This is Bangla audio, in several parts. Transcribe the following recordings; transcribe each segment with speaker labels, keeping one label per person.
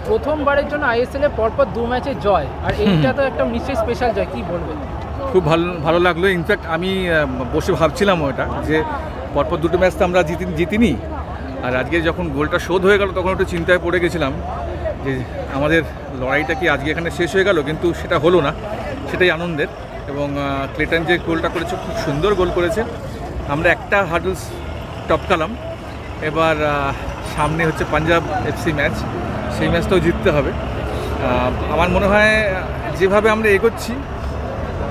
Speaker 1: প্রথমবারের জন্য আইএসএল এ পরপর 2 ম্যাচে জয়, আর এইটা তো একটা নিশ্চয়ই স্পেশাল জয়, কি বলবেন?
Speaker 2: খুব ভালো লাগলো। ইনফ্যাক্ট আমি বসে ভাবছিলাম ওটা যে পরপর 2টো ম্যাচ তো আমরা জিতিনি, আর আজকে যখন গোলটা শোধ হয়ে গেল তখন একটু চিন্তায় পড়ে গেছিলাম যে আমাদের লড়াইটা কি আজকে এখানে শেষ হয়ে গেল, কিন্তু সেটা হলো না, সেটাই আনন্দের। এবং ক্লেটন যে গোলটা করেছে খুব সুন্দর গোল করেছে। আমরা একটা হার্ডলস টপকালাম, এবার সামনে হচ্ছে পাঞ্জাব এফসি ম্যাচ, সেই ম্যাচটাও জিততে হবে। আমার মনে হয় যেভাবে আমরা এগোচ্ছি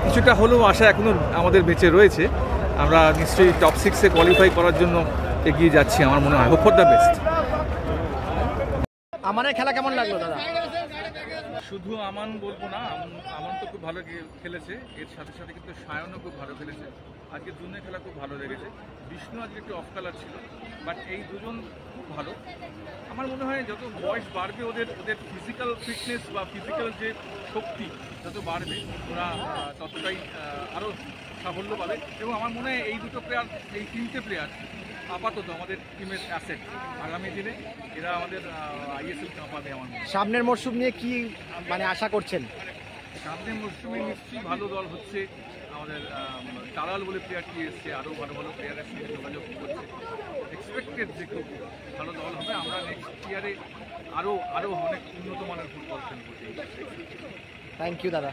Speaker 2: কিছুটা হলেও আশা এখনও আমাদের বেঁচে রয়েছে। আমরা নিশ্চয়ই টপ 6-এ কোয়ালিফাই করার জন্য এগিয়ে যাচ্ছি আমার মনে হয়। Hope for the best.
Speaker 3: আমানের খেলা কেমন লাগলো দাদা?
Speaker 2: শুধু আমান বলবো না, আমান তো খুব ভালো খেলেছে, এর সাথে সাথে কিন্তু সায়নও খুব ভালো খেলেছে। আজকে দুজনের খেলা খুব ভালো লেগেছে। বিষ্ণু আজকে একটু অফ কালার ছিল, বাট এই দুজন খুব ভালো। আমার মনে হয় যত বয়স বাড়বে ওদের ফিজিক্যাল ফিটনেস বা ফিজিক্যাল যে শক্তি যত বাড়বে, ওরা ততটাই আরও সাফল্য পাবে। এবং আমার মনে হয় এই দুটো প্লেয়ার, এই 3টে প্লেয়ার আপাতত আমাদের টিমের অ্যাসেট। আগামী দিনে এরা আমাদের আইএসএল কাঁপাবে আমার মনে হয়।
Speaker 3: সামনের মরশুম নিয়ে কি আশা করছেন?
Speaker 2: সামনের মরশুমে নিশ্চয়ই ভালো দল হচ্ছে। আমাদের তারাল বলে প্লেয়ারটি এসছে, আরও ভালো ভালো প্লেয়ারের সঙ্গে যোগাযোগ করছে। এক্সপেক্টেড যে খুব ভালো দল হবে। আমরা নেক্সট ইয়ারে আরও অনেক উন্নত মানের ফুটবল খেলবো।
Speaker 3: থ্যাংক ইউ দাদা।